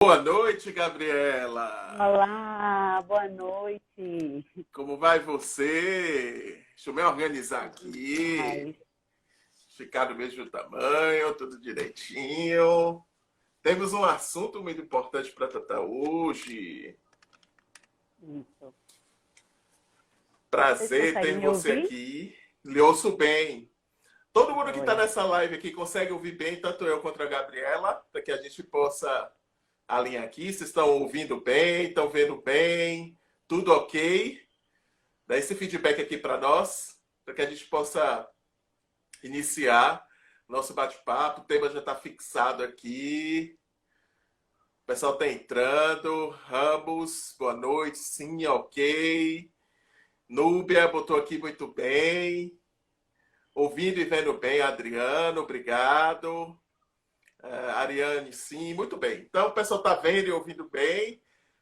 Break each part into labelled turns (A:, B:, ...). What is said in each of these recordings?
A: Boa noite, Gabriela.
B: Olá, boa noite.
A: Como vai você? Deixa eu me organizar aqui.
B: Ai,
A: Ficar do mesmo tamanho, tudo direitinho. Temos um assunto muito importante para tratar hoje.
B: isso. Vocês
A: Prazer
B: conseguem
A: ter
B: me
A: você
B: ouvir?
A: aqui. Lhe ouço bem. Todo mundo que está
B: Olha,
A: nessa live aqui consegue ouvir bem, tanto eu quanto a Gabriela, para que a gente possa alinhar aqui. Vocês estão ouvindo bem, estão vendo bem, tudo ok? Dá esse feedback aqui para nós, para que a gente possa iniciar nosso bate-papo. O tema já está fixado aqui. O pessoal está entrando. Ramos, boa noite. Sim, ok. Núbia botou aqui muito bem. Ouvindo e vendo bem, Adriano, obrigado. Ariane, sim, muito bem. Então, o pessoal está vendo e ouvindo bem.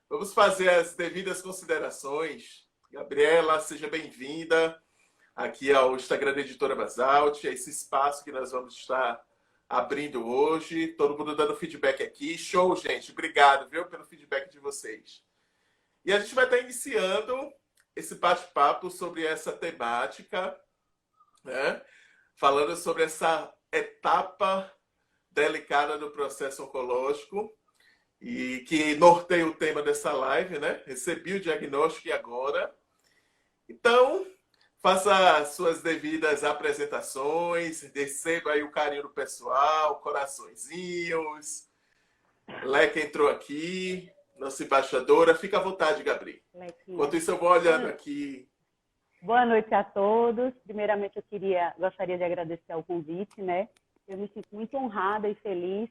A: Vamos fazer as devidas considerações. Gabriela, seja bem-vinda aqui ao Instagram da Editora Basalt, é esse espaço que nós vamos estar abrindo hoje. Todo mundo dando feedback aqui. Show, gente. Obrigado, viu, pelo feedback de vocês. E a gente vai estar iniciando esse bate-papo sobre essa temática, né? Falando sobre essa etapa delicada do processo oncológico e que norteia o tema dessa live, né? Recebi o diagnóstico e agora. Então, faça as suas devidas apresentações, receba aí o carinho do pessoal, coraçõezinhos. Leca entrou aqui, nossa embaixadora. Fica à vontade, Gabriel.
B: Lequinha.
A: Enquanto isso, eu vou olhando aqui.
B: Boa noite a todos. Primeiramente, gostaria de agradecer ao convite, né? Eu me sinto muito honrada e feliz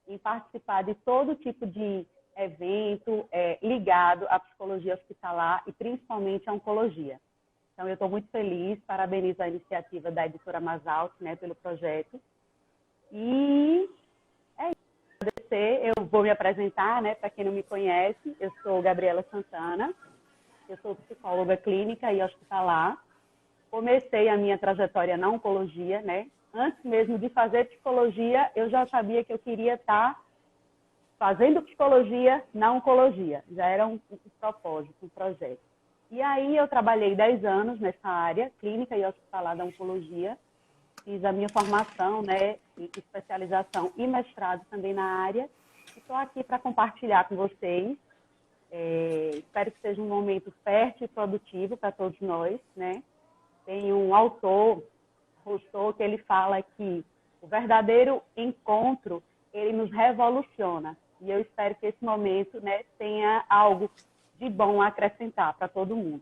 B: em participar de todo tipo de evento ligado à psicologia hospitalar e principalmente à oncologia. Então, eu estou muito feliz, parabenizo a iniciativa da Editora Basalt, né, pelo projeto. E eu vou me apresentar, né, para quem não me conhece, eu sou Gabriela Santana, eu sou psicóloga clínica e hospitalar. Comecei a minha trajetória na oncologia, né? Antes mesmo de fazer psicologia, eu já sabia que eu queria estar fazendo psicologia na oncologia. Já era um propósito, um projeto. E aí eu trabalhei 10 anos nessa área, clínica e hospitalar da oncologia. Fiz a minha formação, né, especialização e mestrado também na área. Estou aqui para compartilhar com vocês. Espero que seja um momento fértil e produtivo para todos nós, né? Tem um autor, Rousseau, que ele fala que o verdadeiro encontro, ele nos revoluciona. E eu espero que esse momento, né, tenha algo de bom a acrescentar para todo mundo.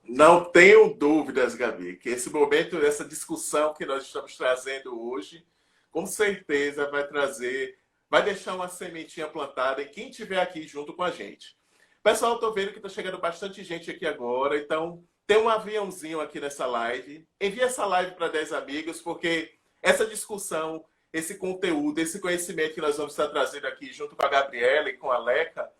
A: Não tenho dúvidas, Gabi, que esse momento, essa discussão que nós estamos trazendo hoje, com certeza vai deixar uma sementinha plantada em quem estiver aqui junto com a gente. Pessoal, estou vendo que está chegando bastante gente aqui agora, então tem um aviãozinho aqui nessa live. Envie essa live para 10 amigos, porque essa discussão, esse conteúdo, esse conhecimento que nós vamos estar trazendo aqui junto com a Gabriela e com a Leca,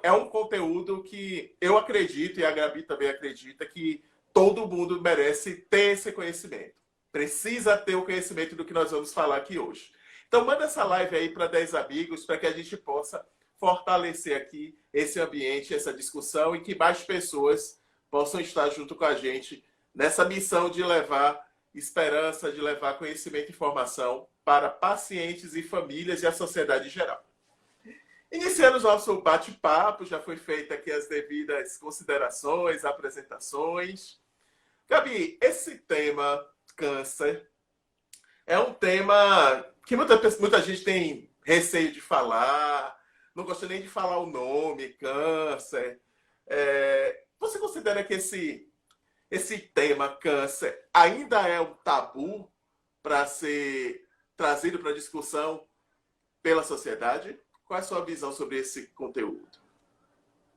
A: é um conteúdo que eu acredito, e a Gabi também acredita, que todo mundo merece ter esse conhecimento. Precisa ter o conhecimento do que nós vamos falar aqui hoje. Então, manda essa live aí para 10 amigos, para que a gente possa fortalecer aqui esse ambiente, essa discussão, e que mais pessoas possam estar junto com a gente nessa missão de levar esperança, de levar conhecimento e informação para pacientes e famílias e a sociedade em geral. Iniciando o nosso bate-papo, já foi feita aqui as devidas considerações, apresentações. Gabi, esse tema, câncer, é um tema que muita gente tem receio de falar, não gosta nem de falar o nome, câncer. Você considera que esse tema, câncer, ainda é um tabu para ser trazido para discussão pela sociedade? Qual é a sua visão sobre esse conteúdo?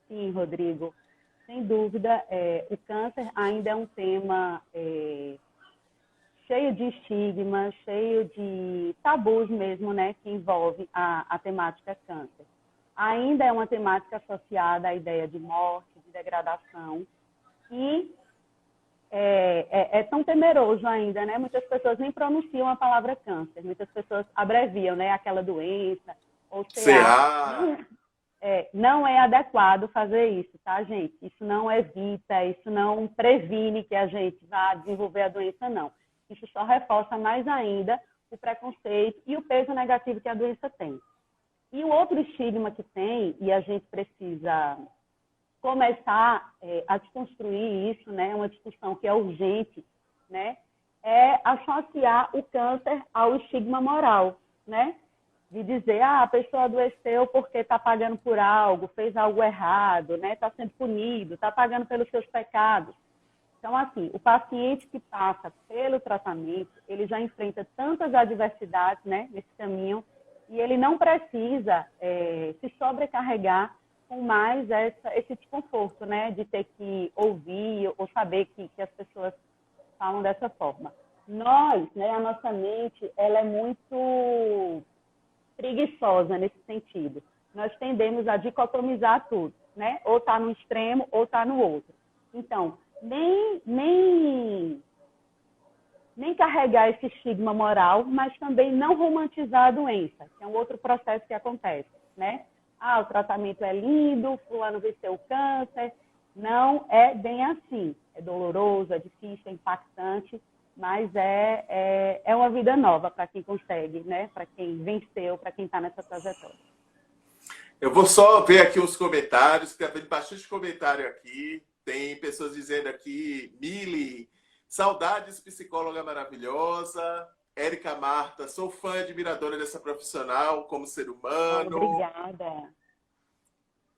B: Sim, Rodrigo. Sem dúvida, o câncer ainda é um tema cheio de estigmas, cheio de tabus mesmo, né, que envolve a temática câncer. Ainda é uma temática associada à ideia de morte, de degradação, e é tão temeroso ainda, né? Muitas pessoas nem pronunciam a palavra câncer, muitas pessoas abreviam, né, aquela doença, ou CA.
A: CA.
B: Não é adequado fazer isso, tá, gente? Isso não evita, isso não previne que a gente vá desenvolver a doença, não. Isso só reforça mais ainda o preconceito e o peso negativo que a doença tem. E o outro estigma que tem, e a gente precisa começar a desconstruir isso, né? Uma discussão que é urgente, né? É associar o câncer ao estigma moral, né? De dizer, a pessoa adoeceu porque está pagando por algo, fez algo errado, né? Está sendo punido, está pagando pelos seus pecados. Então, assim, o paciente que passa pelo tratamento, ele já enfrenta tantas adversidades, né, nesse caminho, e ele não precisa se sobrecarregar com mais esse desconforto, né, de ter que ouvir ou saber que as pessoas falam dessa forma. Nós, né, a nossa mente, ela é muito preguiçosa nesse sentido. Nós tendemos a dicotomizar tudo, né? Ou está no extremo ou está no outro. Então, nem carregar esse estigma moral, mas também não romantizar a doença, que é um outro processo que acontece, né? O tratamento é lindo, fulano venceu o câncer. Não é bem assim. É doloroso, é difícil, é impactante, mas é uma vida nova para quem consegue, né? Para quem venceu, para quem está nessa trajetória.
A: Eu vou só ver aqui os comentários, porque tem bastante comentário aqui. Tem pessoas dizendo aqui, Mili, saudades, psicóloga maravilhosa. Érica Marta, sou fã e admiradora dessa profissional como ser humano.
B: Obrigada.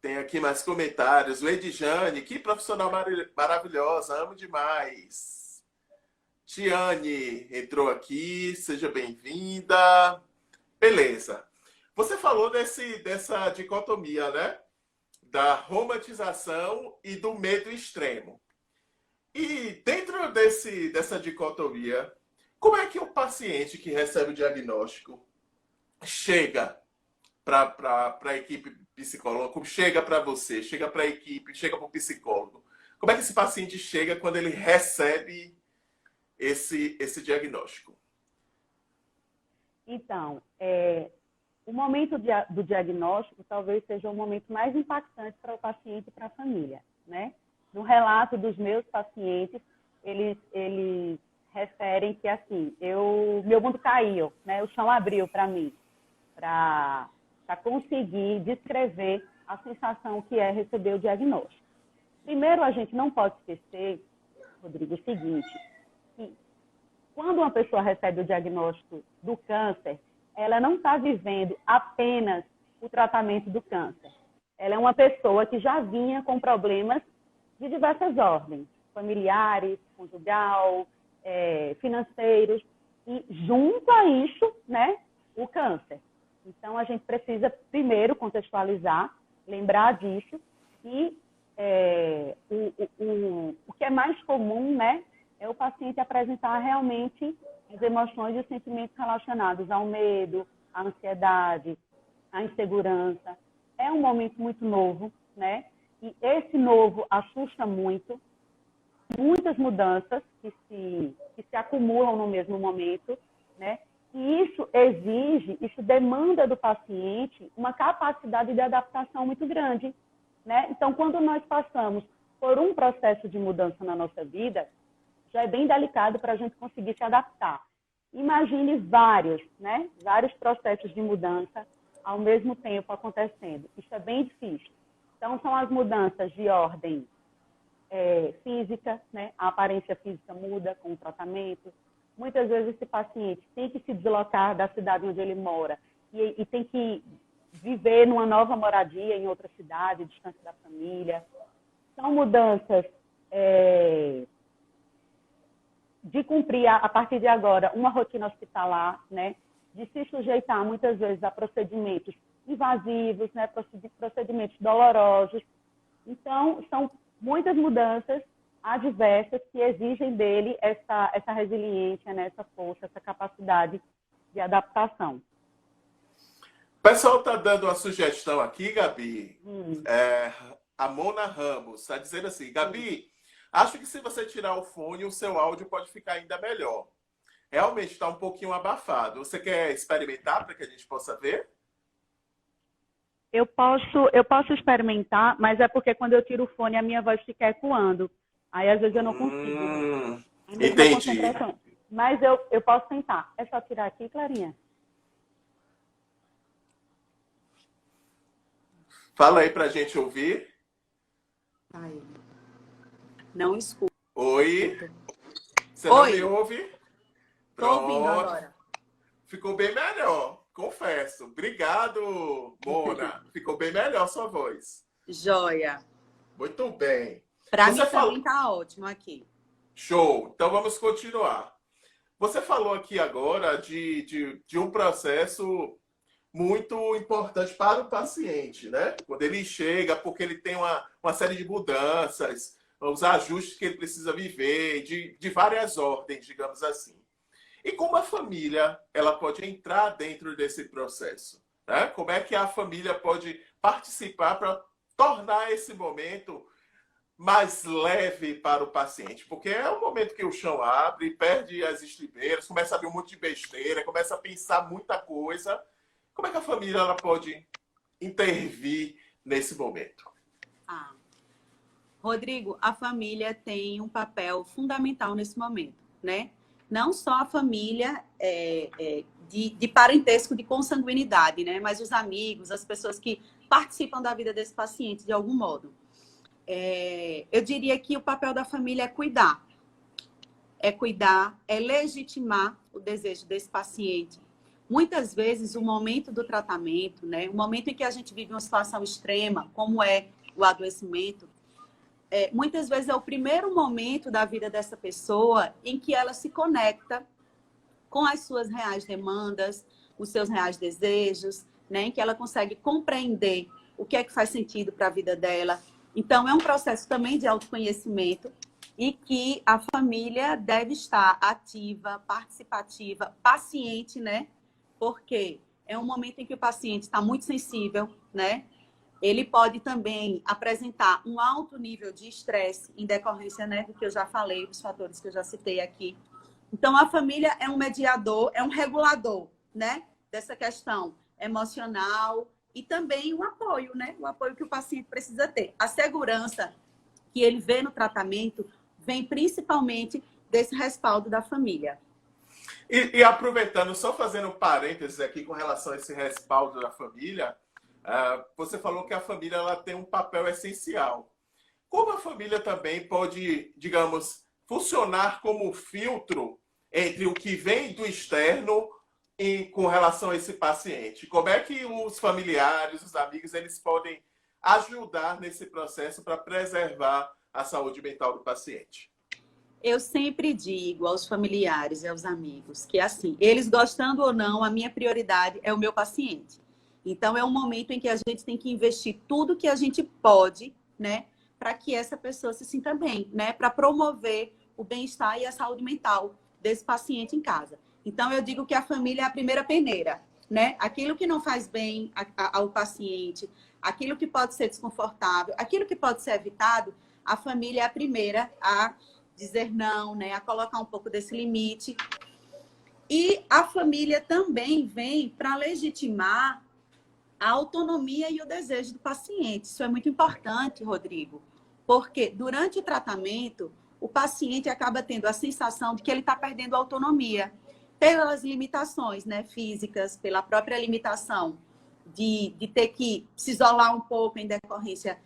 A: Tem aqui mais comentários. O Edjane, que profissional maravilhosa, amo demais. Tiane entrou aqui, seja bem-vinda. Beleza. Você falou dessa dicotomia, né? Da romantização e do medo extremo. E dentro dessa dicotomia, como é que o paciente que recebe o diagnóstico chega para a equipe psicóloga, chega para você, chega para a equipe, chega para o psicólogo? Como é que esse paciente chega quando ele recebe esse diagnóstico?
B: Então, o momento do diagnóstico talvez seja o momento mais impactante para o paciente e para a família, né? No relato dos meus pacientes, eles referem que, assim, meu mundo caiu, né? O chão abriu para mim, para conseguir descrever a sensação que é receber o diagnóstico. Primeiro, a gente não pode esquecer, Rodrigo, o seguinte, que quando uma pessoa recebe o diagnóstico do câncer, ela não está vivendo apenas o tratamento do câncer. Ela é uma pessoa que já vinha com problemas de diversas ordens, familiares, conjugal, financeiros, e junto a isso, né, o câncer. Então, a gente precisa primeiro contextualizar, lembrar disso, e o que é mais comum, né, é o paciente apresentar realmente as emoções e os sentimentos relacionados ao medo, à ansiedade, à insegurança. É um momento muito novo, né? E esse novo assusta muito, muitas mudanças que se acumulam no mesmo momento, né? E isso demanda do paciente uma capacidade de adaptação muito grande, né? Então, quando nós passamos por um processo de mudança na nossa vida, já é bem delicado para a gente conseguir se adaptar. Imagine vários processos de mudança ao mesmo tempo acontecendo. Isso é bem difícil. Então, são as mudanças de ordem física, né? A aparência física muda com o tratamento. Muitas vezes esse paciente tem que se deslocar da cidade onde ele mora e tem que viver numa nova moradia em outra cidade, distante da família. São mudanças de cumprir, a partir de agora, uma rotina hospitalar, né? De se sujeitar, muitas vezes, a procedimentos invasivos, né? Procedimentos dolorosos. Então, são muitas mudanças adversas que exigem dele essa resiliência, né? Essa força, essa capacidade de adaptação.
A: O pessoal está dando uma sugestão aqui, Gabi. A Mona Ramos está dizendo assim, Gabi, acho que se você tirar o fone, o seu áudio pode ficar ainda melhor. Realmente está um pouquinho abafado. Você quer experimentar para que a gente possa ver?
B: Eu posso experimentar, mas é porque quando eu tiro o fone a minha voz fica ecoando. Aí às vezes eu não consigo. A mesma
A: Entendi.
B: concentração. Mas eu posso tentar. É só tirar aqui, Clarinha.
A: Fala aí pra gente ouvir.
C: Ai, não escuto.
A: Oi, você não me
C: Oi,
A: ouve?
C: tô ouvindo
A: Pronto,
C: agora.
A: ficou bem melhor, confesso. Obrigado, Mona. Ficou bem melhor sua voz.
C: Joia.
A: Muito bem.
C: Para
A: Você
C: mim
A: falou.
C: também tá ótimo aqui.
A: Show. Então vamos continuar. Você falou aqui agora de um processo muito importante para o paciente, né? Quando ele chega, porque ele tem uma série de mudanças, os ajustes que ele precisa viver, de várias ordens, digamos assim. E como a família ela pode entrar dentro desse processo? Né? Como é que a família pode participar para tornar esse momento mais leve para o paciente? Porque é o momento que o chão abre, perde as estribeiras, começa a ver um monte de besteira, começa a pensar muita coisa. Como é que a família ela pode intervir nesse momento?
C: Ah, Rodrigo, a família tem um papel fundamental nesse momento, né? Não só a família de parentesco, de consanguinidade, né? Mas os amigos, as pessoas que participam da vida desse paciente de algum modo. Eu diria que o papel da família é cuidar, é legitimar o desejo desse paciente. Muitas vezes, o momento do tratamento, né, o momento em que a gente vive uma situação extrema, como é o adoecimento, muitas vezes é o primeiro momento da vida dessa pessoa em que ela se conecta com as suas reais demandas, os seus reais desejos, né, em que ela consegue compreender o que é que faz sentido para a vida dela. Então, é um processo também de autoconhecimento e que a família deve estar ativa, participativa, paciente, né? Porque é um momento em que o paciente está muito sensível, né? Ele pode também apresentar um alto nível de estresse em decorrência, né, do que eu já falei, dos fatores que eu já citei aqui. Então, a família é um mediador, é um regulador, né, dessa questão emocional e também o apoio, né? O apoio que o paciente precisa ter. A segurança que ele vê no tratamento vem principalmente desse respaldo da família.
A: E aproveitando, só fazendo um parênteses aqui com relação a esse respaldo da família, você falou que a família ela tem um papel essencial. Como a família também pode, digamos, funcionar como filtro entre o que vem do externo e com relação a esse paciente? Como é que os familiares, os amigos, eles podem ajudar nesse processo para preservar a saúde mental do paciente?
C: Eu sempre digo aos familiares e aos amigos que, assim, eles gostando ou não, a minha prioridade é o meu paciente. Então, é um momento em que a gente tem que investir tudo que a gente pode, né, para que essa pessoa se sinta bem, né, para promover o bem-estar e a saúde mental desse paciente em casa. Então, eu digo que a família é a primeira peneira, né? Aquilo que não faz bem ao paciente, aquilo que pode ser desconfortável, aquilo que pode ser evitado, a família é a primeira a dizer não, né? A colocar um pouco desse limite. E a família também vem para legitimar a autonomia e o desejo do paciente. Isso é muito importante, Rodrigo, porque durante o tratamento, o paciente acaba tendo a sensação de que ele está perdendo a autonomia pelas limitações, né, físicas, pela própria limitação de ter que se isolar um pouco em decorrência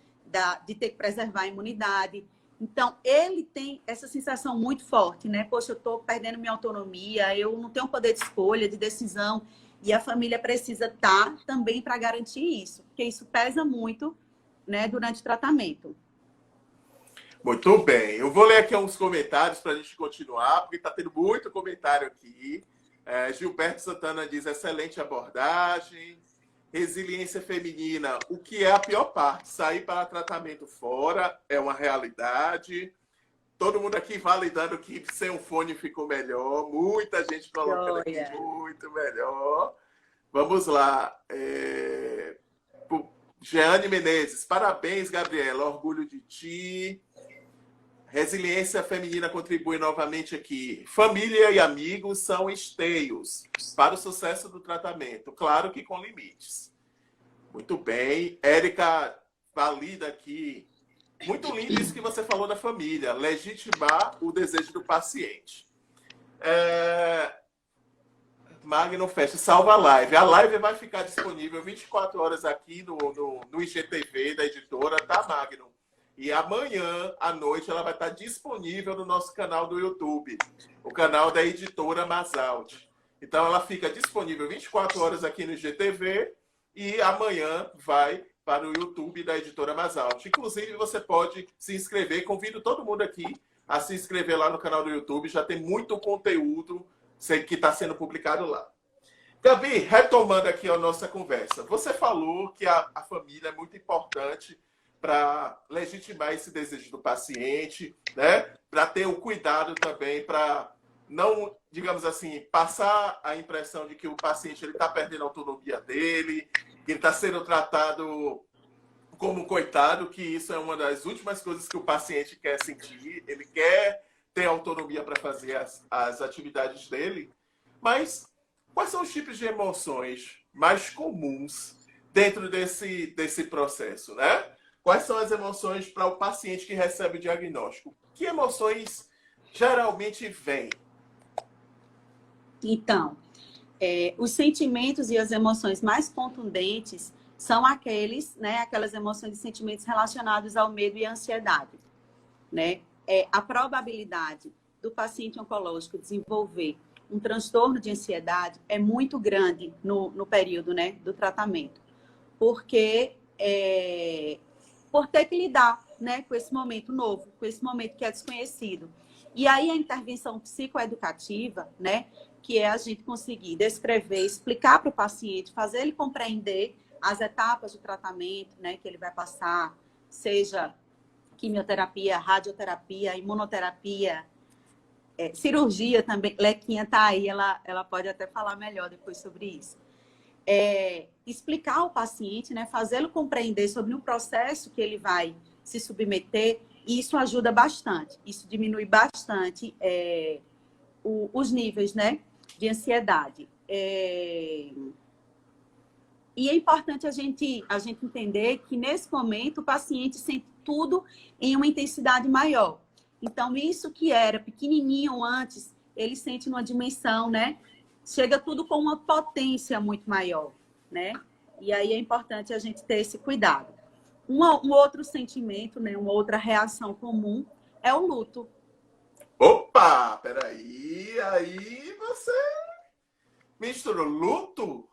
C: de ter que preservar a imunidade. Então, ele tem essa sensação muito forte, né? Poxa, eu estou perdendo minha autonomia, eu não tenho poder de escolha, de decisão. E a família precisa estar também para garantir isso, porque isso pesa muito, né, durante o tratamento.
A: Muito bem. Eu vou ler aqui uns comentários para a gente continuar, porque está tendo muito comentário aqui. Gilberto Santana diz, excelente abordagem. Resiliência feminina, o que é a pior parte? Sair para tratamento fora é uma realidade. Todo mundo aqui validando que sem um fone ficou melhor. Muita gente colocando aqui muito melhor. Vamos lá. Jeane Menezes, parabéns, Gabriela. Orgulho de ti. Resiliência feminina contribui novamente aqui. Família e amigos são esteios para o sucesso do tratamento. Claro que com limites. Muito bem. Érica, valida aqui. Muito lindo isso que você falou da família, legitimar o desejo do paciente. Magno fecha, salva a live. A live vai ficar disponível 24 horas aqui no IGTV da editora, tá, Magno? E amanhã à noite ela vai estar disponível no nosso canal do YouTube, o canal da editora Masalt. Então ela fica disponível 24 horas aqui no IGTV e amanhã vai para o YouTube da editora Masalt. Inclusive, você pode se inscrever. Convido todo mundo aqui a se inscrever lá no canal do YouTube. Já tem muito conteúdo que está sendo publicado lá. Gabi, retomando aqui a nossa conversa. Você falou que a família é muito importante para legitimar esse desejo do paciente, né? Para ter o cuidado também, para não, digamos assim, passar a impressão de que o paciente está perdendo a autonomia dele, que ele está sendo tratado como um coitado, que isso é uma das últimas coisas que o paciente quer sentir. Ele quer ter autonomia para fazer as atividades dele. Mas quais são os tipos de emoções mais comuns dentro desse processo, né? Quais são as emoções para o paciente que recebe o diagnóstico? Que emoções geralmente vêm?
C: Então, os sentimentos e as emoções mais contundentes são aquelas emoções e sentimentos relacionados ao medo e à ansiedade, né? A probabilidade do paciente oncológico desenvolver um transtorno de ansiedade é muito grande no período, né, do tratamento, porque por ter que lidar, né, com esse momento novo, com esse momento que é desconhecido. E aí a intervenção psicoeducativa, né, que é a gente conseguir descrever, explicar para o paciente, fazer ele compreender as etapas do tratamento, né, que ele vai passar, seja quimioterapia, radioterapia, imunoterapia, cirurgia também. Lequinha está aí, ela pode até falar melhor depois sobre isso. Explicar ao paciente, né, fazê-lo compreender sobre o processo que ele vai se submeter, e isso ajuda bastante, isso diminui bastante os níveis, né, de ansiedade. E é importante a gente entender que, nesse momento, o paciente sente tudo em uma intensidade maior. Então, isso que era pequenininho antes, ele sente numa dimensão, né? Chega tudo com uma potência muito maior, né? E aí é importante a gente ter esse cuidado. Um outro sentimento, né? Uma outra reação comum é o luto.
A: Opa, peraí, aí você misturou luto?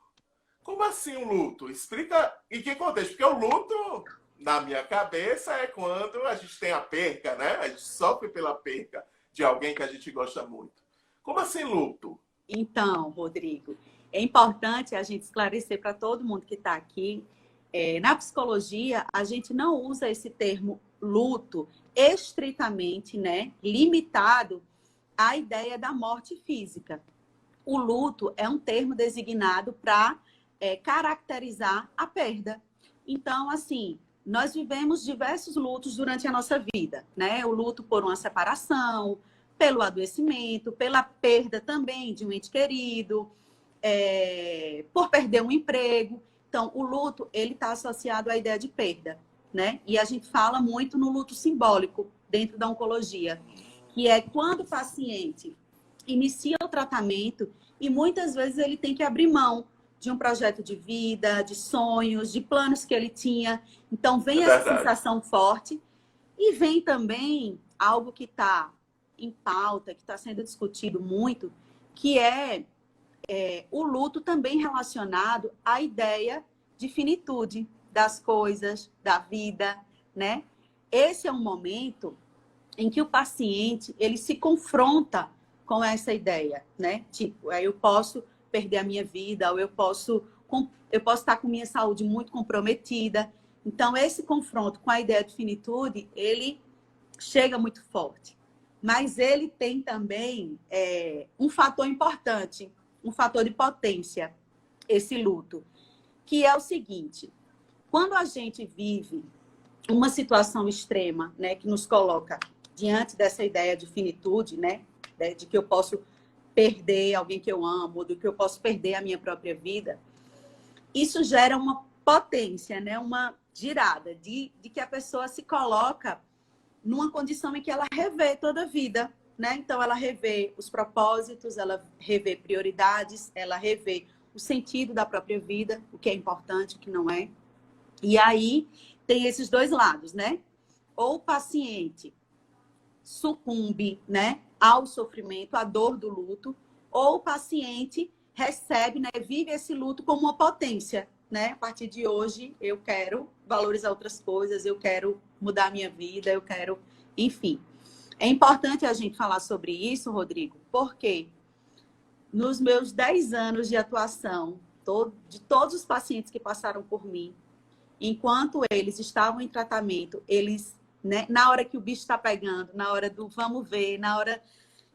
A: Como assim um luto? Explica em que contexto, porque o luto, na minha cabeça, é quando a gente tem a perca, né? A gente sofre pela perca de alguém que a gente gosta muito. Como assim luto?
C: Então, Rodrigo, é importante a gente esclarecer para todo mundo que está aqui. Na psicologia, a gente não usa esse termo luto estritamente, né, limitado à ideia da morte física. O luto é um termo designado para caracterizar a perda. Então, assim, nós vivemos diversos lutos durante a nossa vida, né? O luto por uma separação, pelo adoecimento, pela perda também de um ente querido, por perder um emprego. Então, o luto, ele está associado à ideia de perda, né? E a gente fala muito no luto simbólico dentro da oncologia, que é quando o paciente inicia o tratamento e muitas vezes ele tem que abrir mão de um projeto de vida, de sonhos, de planos que ele tinha. Então, vem essa sensação forte e vem também algo que está em pauta, que está sendo discutido muito, que é o luto também relacionado à ideia de finitude das coisas, da vida, né? Esse é um momento em que o paciente, ele se confronta com essa ideia, né? Tipo, eu posso perder a minha vida, ou eu posso estar com minha saúde muito comprometida. Então, esse confronto com a ideia de finitude, ele chega muito forte. Mas ele tem também um fator importante, um fator de potência, esse luto, que é o seguinte: quando a gente vive uma situação extrema, né, que nos coloca diante dessa ideia de finitude, né, de que eu posso perder alguém que eu amo, do que eu posso perder a minha própria vida, isso gera uma potência, né? Uma girada de que a pessoa se coloca numa condição em que ela revê toda a vida, né? Então, ela revê os propósitos, ela revê prioridades, ela revê o sentido da própria vida, o que é importante, o que não é. E aí, tem esses dois lados, né? Ou o paciente sucumbe, né, ao sofrimento, à dor do luto, ou o paciente recebe, né, vive esse luto como uma potência, né? A partir de hoje, eu quero valorizar outras coisas, eu quero mudar a minha vida, eu quero... Enfim. É importante a gente falar sobre isso, Rodrigo, porque nos meus 10 anos de atuação, de todos os pacientes que passaram por mim, enquanto eles estavam em tratamento, eles, né, na hora que o bicho está pegando, na hora do vamos ver, na hora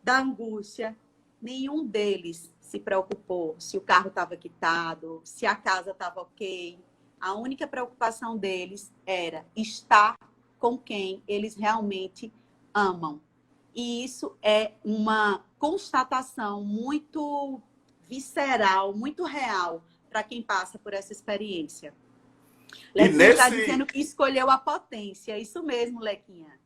C: da angústia, nenhum deles se preocupou se o carro estava quitado, se a casa estava ok. A única preocupação deles era estar com quem eles realmente amam. E isso é uma constatação muito visceral, muito real para quem passa por essa experiência. Lequinha está dizendo que escolheu a potência. É isso mesmo, Lequinha.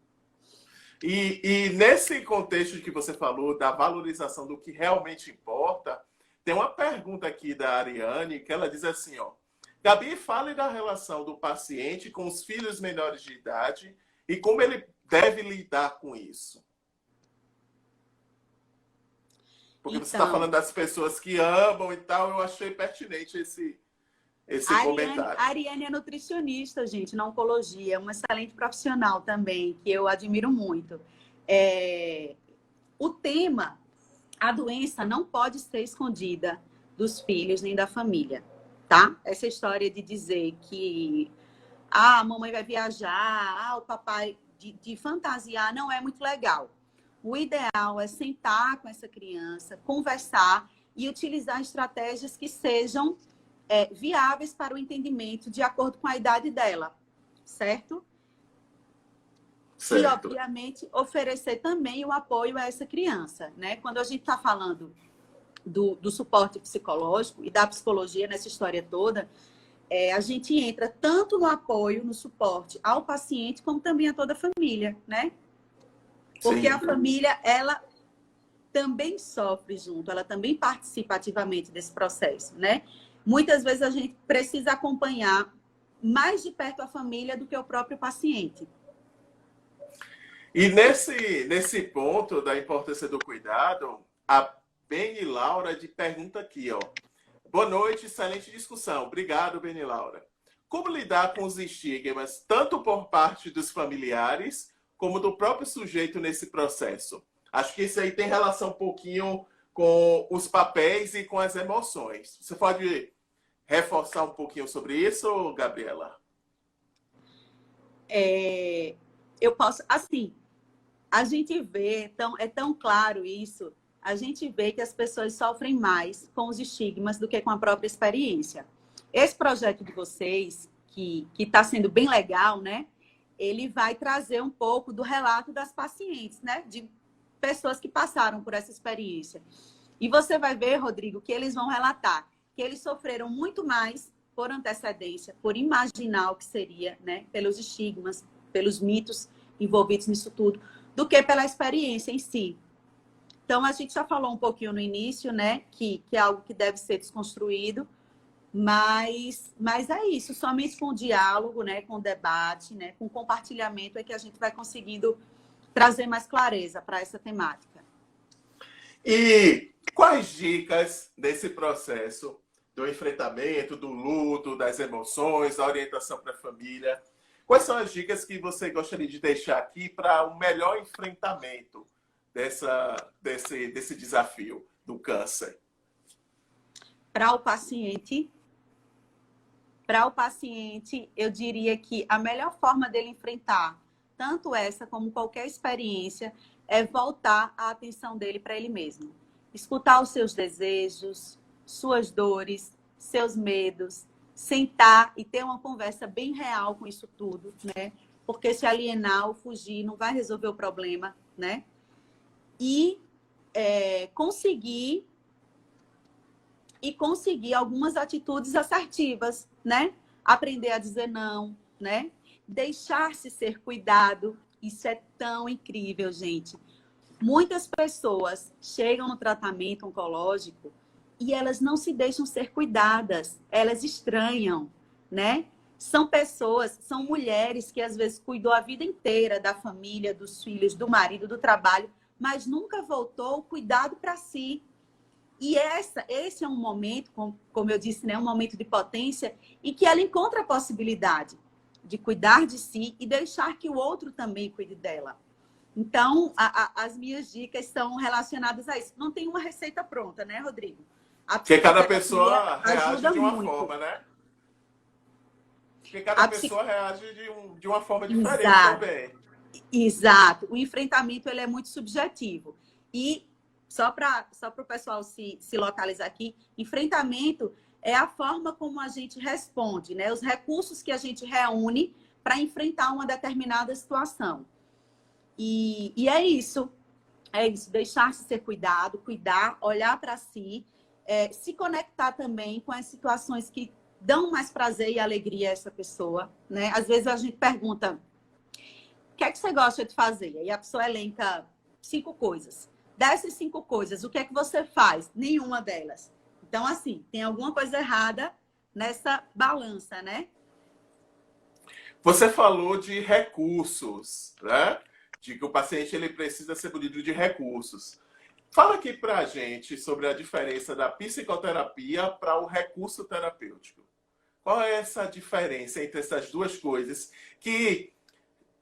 A: E nesse contexto que você falou, da valorização do que realmente importa, tem uma pergunta aqui da Ariane, que ela diz assim, ó. Gabi, fale da relação do paciente com os filhos menores de idade e como ele deve lidar com isso. Porque você está falando das pessoas que amam e tal, eu achei pertinente esse comentário.
C: A Ariane é nutricionista, gente, na oncologia, é uma excelente profissional também, que eu admiro muito. O tema, a doença não pode ser escondida dos filhos nem da família, tá? Essa história de dizer que a mamãe vai viajar, o papai de fantasiar não é muito legal. O ideal é sentar com essa criança, conversar e utilizar estratégias que sejam viáveis para o entendimento de acordo com a idade dela, certo? E, obviamente, oferecer também o apoio a essa criança, né? Quando a gente está falando do suporte psicológico e da psicologia nessa história toda, a gente entra tanto no apoio, no suporte ao paciente, como também a toda a família, né? Porque a família, ela também sofre junto, ela também participa ativamente desse processo, né? Muitas vezes a gente precisa acompanhar mais de perto a família do que o próprio paciente.
A: E nesse ponto da importância do cuidado, a Beni Laura pergunta aqui, ó. Boa noite, excelente discussão. Obrigado, Beni Laura. Como lidar com os estigmas, tanto por parte dos familiares, como do próprio sujeito nesse processo? Acho que isso aí tem relação um pouquinho com os papéis e com as emoções. Você pode reforçar um pouquinho sobre isso, Gabriela?
C: Eu posso, assim, a gente vê, é tão claro isso, a gente vê que as pessoas sofrem mais com os estigmas do que com a própria experiência. Esse projeto de vocês, que está sendo bem legal, né? Ele vai trazer um pouco do relato das pacientes, né? De pessoas que passaram por essa experiência. E você vai ver, Rodrigo, que eles vão relatar que eles sofreram muito mais por antecedência, por imaginar o que seria, né? Pelos estigmas, pelos mitos envolvidos nisso tudo, do que pela experiência em si. Então, a gente já falou um pouquinho no início, né? Que é algo que deve ser desconstruído, mas é isso. Somente com o diálogo, né? Com o debate, né? Com o compartilhamento é que a gente vai conseguindo trazer mais clareza para essa temática.
A: E quais dicas desse processo do enfrentamento, do luto, das emoções, da orientação para a família? Quais são as dicas que você gostaria de deixar aqui para um melhor enfrentamento desse desafio do câncer?
C: Para o paciente, eu diria que a melhor forma dele enfrentar tanto essa como qualquer experiência é voltar a atenção dele para ele mesmo. Escutar os seus desejos, suas dores, seus medos, sentar e ter uma conversa bem real com isso tudo, né? Porque se alienar ou fugir não vai resolver o problema, né? E conseguir algumas atitudes assertivas, né? aprender a dizer não, né? Deixar-se ser cuidado. Isso é tão incrível, gente. Muitas pessoas chegam no tratamento oncológico e elas não se deixam ser cuidadas, elas estranham, né? São pessoas, são mulheres que às vezes cuidou a vida inteira da família, dos filhos, do marido, do trabalho, mas nunca voltou o cuidado para si. E esse é um momento, como eu disse, né, um momento de potência em que ela encontra a possibilidade de cuidar de si e deixar que o outro também cuide dela. Então, as minhas dicas são relacionadas a isso. Não tem uma receita pronta, né, Rodrigo?
A: Porque cada pessoa reage de uma
C: muito.
A: forma, né? Porque cada pessoa reage de uma forma diferente também.
C: Exato. O enfrentamento ele é muito subjetivo. E só para o pessoal se localizar aqui, enfrentamento é a forma como a gente responde, né? Os recursos que a gente reúne para enfrentar uma determinada situação. E é isso. É isso. Deixar-se ser cuidado, cuidar, olhar para si, se conectar também com as situações que dão mais prazer e alegria a essa pessoa, né? Às vezes a gente pergunta, o que é que você gosta de fazer? E a pessoa elenca 5 coisas. Dessas 5 coisas, o que é que você faz? Nenhuma delas. Então, assim, tem alguma coisa errada nessa balança, né?
A: Você falou de recursos, né? De que o paciente ele precisa ser munido de recursos. Fala aqui pra gente sobre a diferença da psicoterapia para o recurso terapêutico. Qual é essa diferença entre essas duas coisas que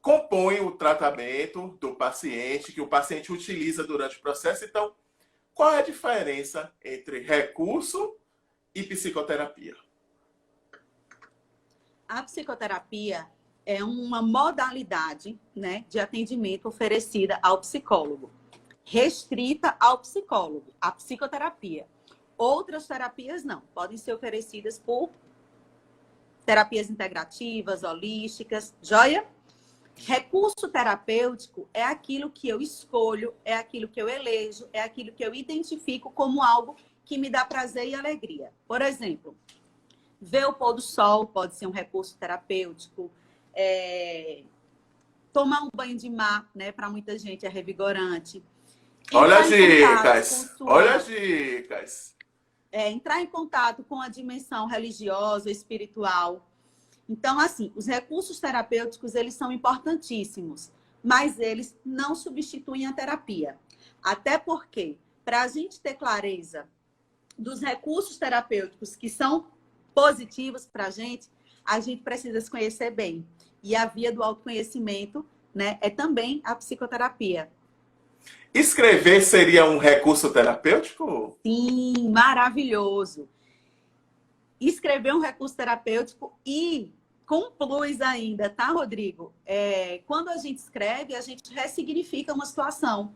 A: compõem o tratamento do paciente, que o paciente utiliza durante o processo? Então, qual é a diferença entre recurso e psicoterapia?
C: A psicoterapia é uma modalidade, né, de atendimento oferecida ao psicólogo, restrita ao psicólogo, a psicoterapia. Outras terapias não, podem ser oferecidas por terapias integrativas, holísticas, joia? Recurso terapêutico é aquilo que eu escolho, é aquilo que eu elejo, é aquilo que eu identifico como algo que me dá prazer e alegria. Por exemplo, ver o pôr do sol pode ser um recurso terapêutico. Tomar um banho de mar, né? Para muita gente é revigorante.
A: Olha as dicas! Olha as dicas!
C: Entrar em contato com a dimensão religiosa, espiritual. Então, assim, os recursos terapêuticos, eles são importantíssimos, mas eles não substituem a terapia. Até porque, para a gente ter clareza dos recursos terapêuticos que são positivos para a gente precisa se conhecer bem. E a via do autoconhecimento, né, é também a psicoterapia.
A: Escrever seria um recurso terapêutico?
C: Sim, maravilhoso. Escrever um recurso terapêutico e com plus ainda, tá, Rodrigo? Quando a gente escreve, a gente ressignifica uma situação,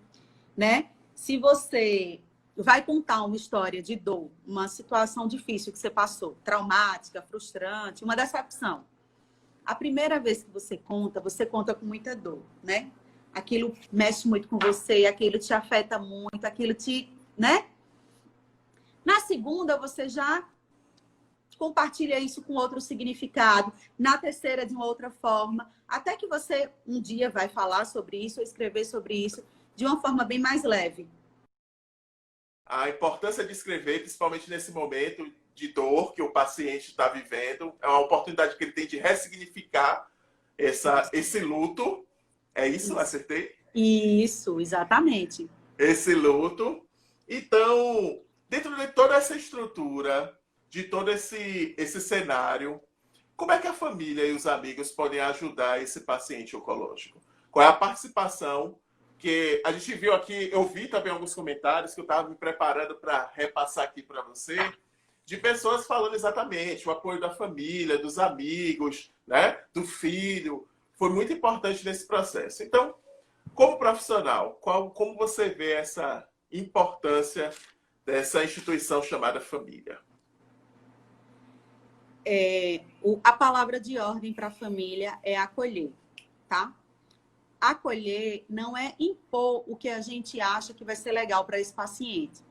C: né? Se você vai contar uma história de dor, uma situação difícil que você passou, traumática, frustrante, uma decepção. A primeira vez que você conta com muita dor, né? Aquilo mexe muito com você, aquilo te afeta muito, aquilo te, né? Na segunda, você já compartilha isso com outro significado. Na terceira, de uma outra forma. Até que você um dia vai falar sobre isso, ou escrever sobre isso, de uma forma bem mais leve.
A: A importância de escrever, principalmente nesse momento de dor que o paciente está vivendo, é uma oportunidade que ele tem de ressignificar esse luto. É isso? Acertei?
C: Isso, exatamente.
A: Esse luto. Então, dentro de toda essa estrutura, de todo esse cenário, como é que a família e os amigos podem ajudar esse paciente oncológico? Qual é a participação que a gente viu aqui? Eu vi também alguns comentários que eu estava me preparando para repassar aqui para você, de pessoas falando exatamente o apoio da família, dos amigos, né, do filho. Foi muito importante nesse processo. Então, como profissional, como você vê essa importância dessa instituição chamada família?
C: A palavra de ordem para a família é acolher, tá? Acolher não é impor o que a gente acha que vai ser legal para esse paciente.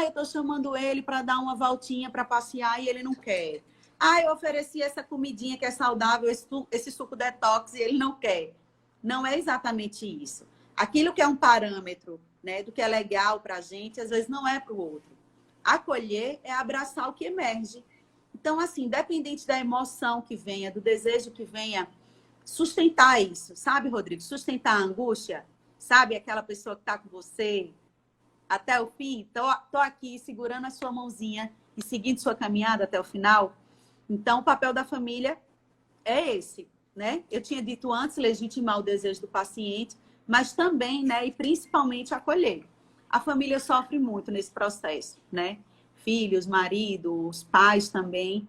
C: Eu estou chamando ele para dar uma voltinha para passear e ele não quer. Ah, eu ofereci essa comidinha que é saudável, esse suco detox, e ele não quer. Não é exatamente isso. Aquilo que é um parâmetro, né, do que é legal para a gente, às vezes não é para o outro. Acolher é abraçar o que emerge. Então, assim, independente da emoção que venha, do desejo que venha, sustentar isso, sabe, Rodrigo? Sustentar a angústia, sabe? Aquela pessoa que está com você até o fim. Tô aqui segurando a sua mãozinha e seguindo sua caminhada até o final. Então, o papel da família é esse, né? Eu tinha dito antes, legitimar o desejo do paciente, mas também, né, e principalmente acolher. A família sofre muito nesse processo, né? Filhos, maridos, pais também,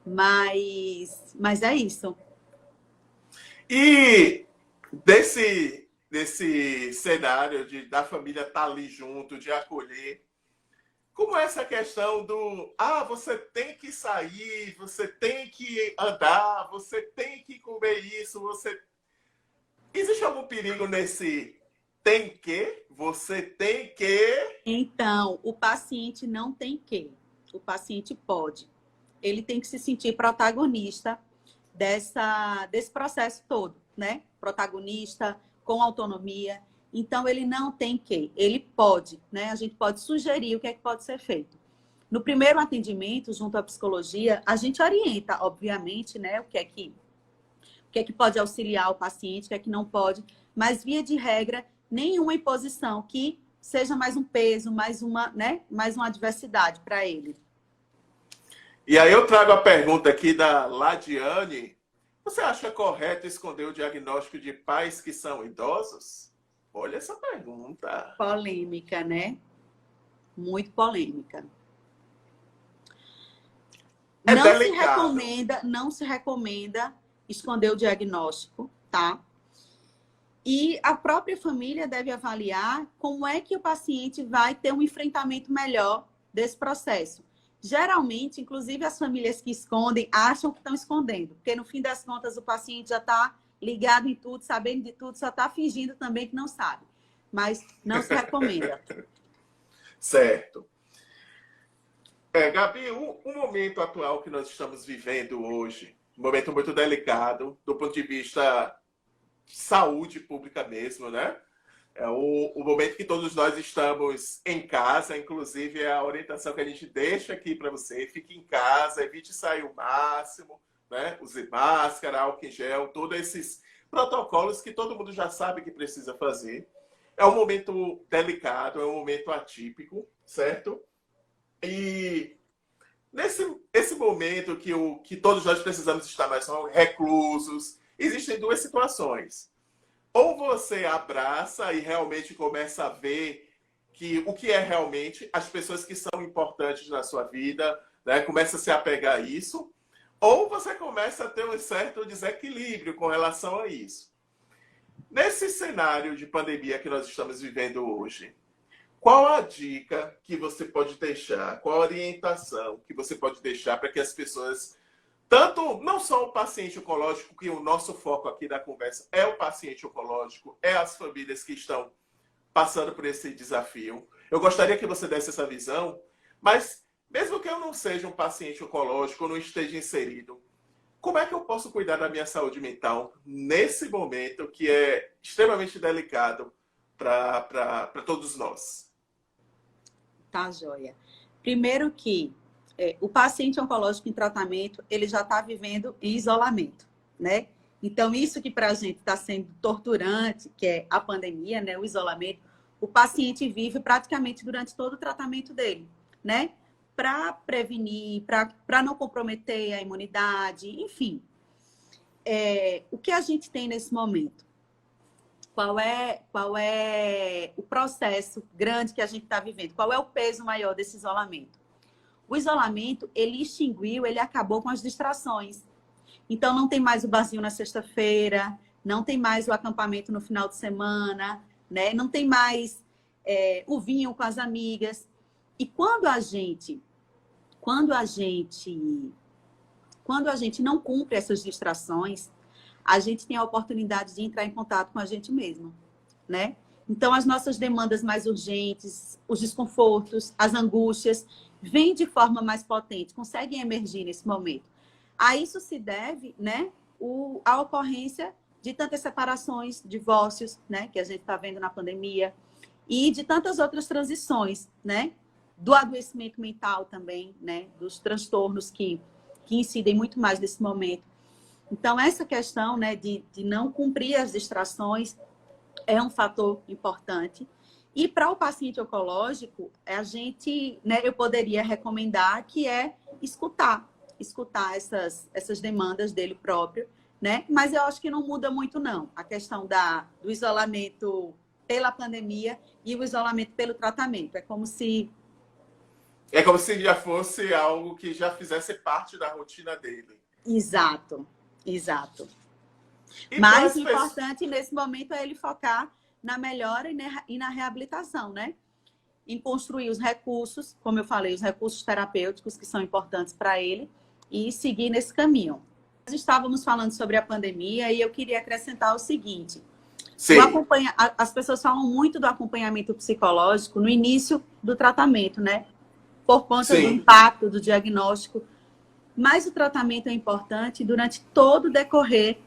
C: mas é isso.
A: E desse cenário da família estar ali junto, de acolher, como é essa questão do você tem que sair, você tem que andar, você tem que comer isso, existe algum perigo nesse tem que? Você tem que?
C: Então, o paciente não tem que. O paciente pode. Ele tem que se sentir protagonista desse processo todo, né? Protagonista, com autonomia. Então, ele não tem que. Ele pode, né? A gente pode sugerir o que é que pode ser feito. No primeiro atendimento, junto à psicologia, a gente orienta, obviamente, né? O que é que pode auxiliar o paciente, o que é que não pode. Mas, via de regra, nenhuma imposição que seja mais um peso, mais uma adversidade para ele.
A: E aí eu trago a pergunta aqui da Ladiane. Você acha correto esconder o diagnóstico de pais que são idosos? Olha essa pergunta.
C: Polêmica, né? Muito polêmica. Não se recomenda esconder o diagnóstico, tá? E a própria família deve avaliar como é que o paciente vai ter um enfrentamento melhor desse processo. Geralmente, inclusive as famílias que escondem, acham que estão escondendo, porque no fim das contas o paciente já está ligado em tudo, sabendo de tudo, só está fingindo também que não sabe. Mas não se recomenda.
A: Certo. Gabi, o momento atual que nós estamos vivendo hoje, um momento muito delicado, do ponto de vista saúde pública mesmo, né? É o momento que todos nós estamos em casa, inclusive é a orientação que a gente deixa aqui para você. Fique em casa, evite sair o máximo, né? Use máscara, álcool em gel, todos esses protocolos que todo mundo já sabe que precisa fazer. É um momento delicado, é um momento atípico, certo? E nesse momento que todos nós precisamos estar mais reclusos, existem duas situações. Ou você abraça e realmente começa a ver o que é realmente as pessoas que são importantes na sua vida, né? Começa a se apegar a isso. Ou você começa a ter um certo desequilíbrio com relação a isso. Nesse cenário de pandemia que nós estamos vivendo hoje, qual a dica que você pode deixar, qual a orientação que você pode deixar para que as pessoas, tanto não só o paciente oncológico, que o nosso foco aqui da conversa é o paciente oncológico, é as famílias que estão passando por esse desafio. Eu gostaria que você desse essa visão, mas mesmo que eu não seja um paciente oncológico, ou não esteja inserido, como é que eu posso cuidar da minha saúde mental nesse momento que é extremamente delicado para todos nós?
C: Tá, joia. Primeiro que o paciente oncológico em tratamento, ele já está vivendo em isolamento, né? Então, isso que para a gente está sendo torturante, que é a pandemia, né? O isolamento, o paciente vive praticamente durante todo o tratamento dele, né? Para prevenir, para não comprometer a imunidade, enfim. O que a gente tem nesse momento? Qual é o processo grande que a gente está vivendo? Qual é o peso maior desse isolamento? O isolamento, ele extinguiu, ele acabou com as distrações. Então, não tem mais o barzinho na sexta-feira, não tem mais o acampamento no final de semana, né? Não tem mais o vinho com as amigas. E quando a gente não cumpre essas distrações, a gente tem a oportunidade de entrar em contato com a gente mesmo, né? Então, as nossas demandas mais urgentes, os desconfortos, as angústias, vêm de forma mais potente, conseguem emergir nesse momento. A isso se deve, né, a ocorrência de tantas separações, divórcios, né, que a gente está vendo na pandemia, e de tantas outras transições, né, do adoecimento mental também, né, dos transtornos que incidem muito mais nesse momento. Então, essa questão, né, de não cumprir as distrações é um fator importante. E para o paciente oncológico, a gente, né, eu poderia recomendar que é escutar essas demandas dele próprio, né? Mas eu acho que não muda muito, não. A questão do isolamento pela pandemia e o isolamento pelo tratamento. É como se
A: já fosse algo que já fizesse parte da rotina dele.
C: Exato.
A: E
C: Mas o importante nesse momento é ele focar na melhora e na reabilitação, né? Em construir os recursos, como eu falei, os recursos terapêuticos que são importantes para ele e seguir nesse caminho. Nós estávamos falando sobre a pandemia e eu queria acrescentar o seguinte. As pessoas falam muito do acompanhamento psicológico no início do tratamento, né? Por conta do impacto do diagnóstico. Mas o tratamento é importante durante todo o decorrer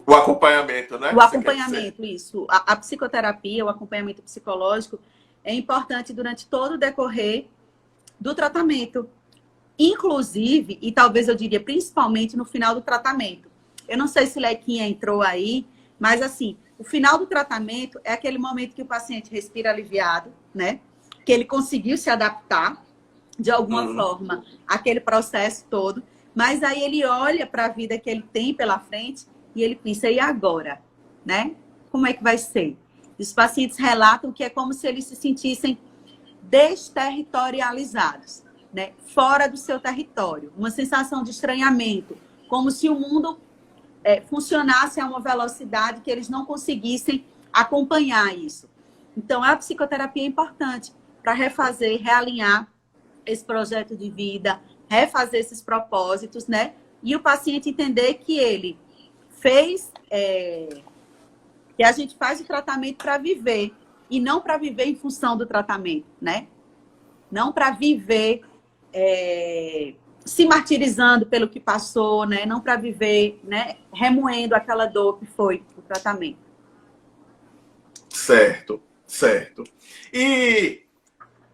A: o acompanhamento, né?
C: O acompanhamento, isso. A psicoterapia, o acompanhamento psicológico é importante durante todo o decorrer do tratamento. Inclusive, e talvez eu diria principalmente no final do tratamento. Eu não sei se Lequinha entrou aí, mas assim, o final do tratamento é aquele momento que o paciente respira aliviado, né? Que ele conseguiu se adaptar de alguma forma àquele processo todo, mas aí ele olha para a vida que ele tem pela frente e ele pensa, e agora? Né? Como é que vai ser? Os pacientes relatam que é como se eles se sentissem desterritorializados, né? Fora do seu território. Uma sensação de estranhamento, como se o mundo funcionasse a uma velocidade que eles não conseguissem acompanhar isso. Então, a psicoterapia é importante para refazer, realinhar esse projeto de vida, refazer esses propósitos, né? E o paciente entender que ele fez, que a gente faz o tratamento para viver e não para viver em função do tratamento, né? Não para viver se martirizando pelo que passou, né? Não para viver, né, remoendo aquela dor que foi o tratamento.
A: Certo. E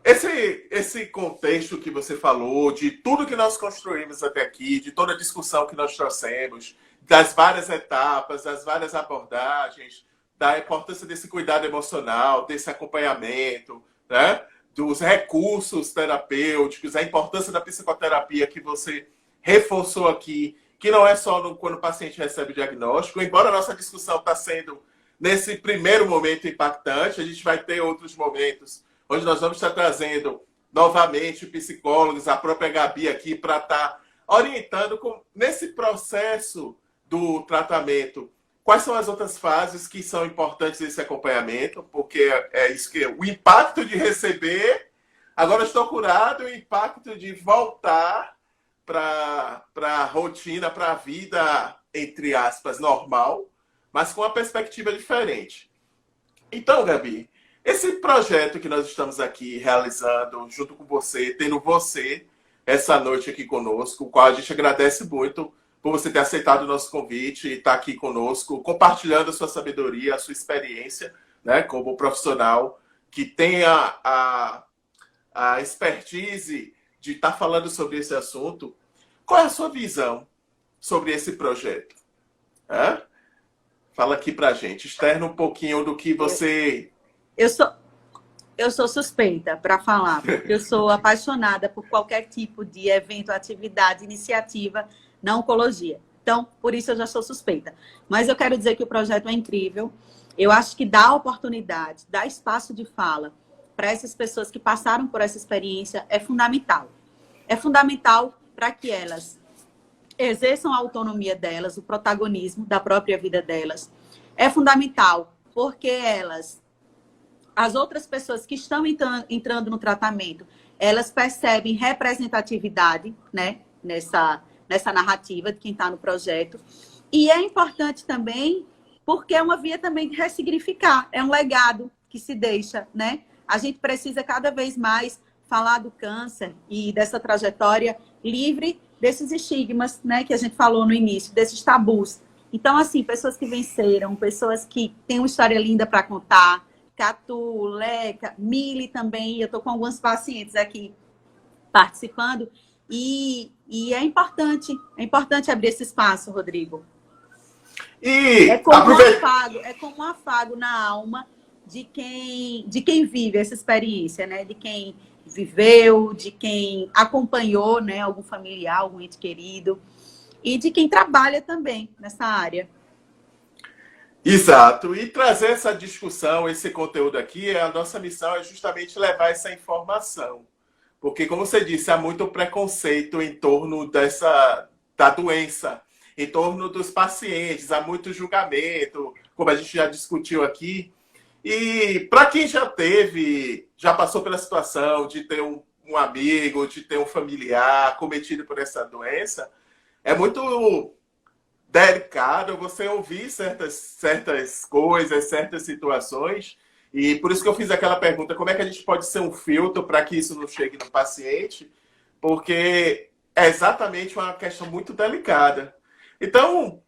A: esse contexto que você falou, de tudo que nós construímos até aqui, de toda a discussão que nós trouxemos, das várias etapas, das várias abordagens, da importância desse cuidado emocional, desse acompanhamento, né? Dos recursos terapêuticos, a importância da psicoterapia que você reforçou aqui, que não é só quando o paciente recebe o diagnóstico, embora a nossa discussão está sendo, nesse primeiro momento, impactante, a gente vai ter outros momentos onde nós vamos estar trazendo novamente psicólogos, a própria Gabi aqui, para estar orientando nesse processo do tratamento. Quais são as outras fases que são importantes nesse acompanhamento? Porque é isso que o impacto de receber, agora estou curado, o impacto de voltar para a rotina, para a vida, entre aspas, normal, mas com uma perspectiva diferente. Então, Gabi, esse projeto que nós estamos aqui realizando junto com você, tendo você essa noite aqui conosco, o qual a gente agradece muito por você ter aceitado o nosso convite e estar aqui conosco, compartilhando a sua sabedoria, a sua experiência, né, como profissional que tem a expertise de estar falando sobre esse assunto. Qual é a sua visão sobre esse projeto? Fala aqui pra gente, externa um pouquinho do que você...
C: Eu sou suspeita para falar, porque eu sou apaixonada por qualquer tipo de evento, atividade, iniciativa na oncologia. Então, por isso eu já sou suspeita. Mas eu quero dizer que o projeto é incrível. Eu acho que dá oportunidade, dá espaço de fala para essas pessoas que passaram por essa experiência é fundamental. É fundamental para que elas exerçam a autonomia delas, o protagonismo da própria vida delas. É fundamental porque as outras pessoas que estão entrando no tratamento, elas percebem representatividade, né, nessa narrativa de quem está no projeto. E é importante também porque é uma via também de ressignificar, é um legado que se deixa, né? A gente precisa cada vez mais falar do câncer e dessa trajetória livre desses estigmas, né, que a gente falou no início, desses tabus. Então, assim, pessoas que venceram, pessoas que têm uma história linda para contar, Catu, Leca, Mili também, eu estou com alguns pacientes aqui participando, e é importante abrir esse espaço, Rodrigo.
A: E
C: é como um afago na alma de quem vive essa experiência, né? De quem viveu, de quem acompanhou, né? Algum familiar, algum ente querido, e de quem trabalha também nessa área.
A: Exato. E trazer essa discussão, esse conteúdo aqui, a nossa missão é justamente levar essa informação. Porque, como você disse, há muito preconceito em torno da doença, em torno dos pacientes, há muito julgamento, como a gente já discutiu aqui. E para quem já passou pela situação de ter um amigo, de ter um familiar cometido por essa doença, é muito delicado você ouvir certas coisas, certas situações. E por isso que eu fiz aquela pergunta, como é que a gente pode ser um filtro para que isso não chegue no paciente? Porque é exatamente uma questão muito delicada. Então,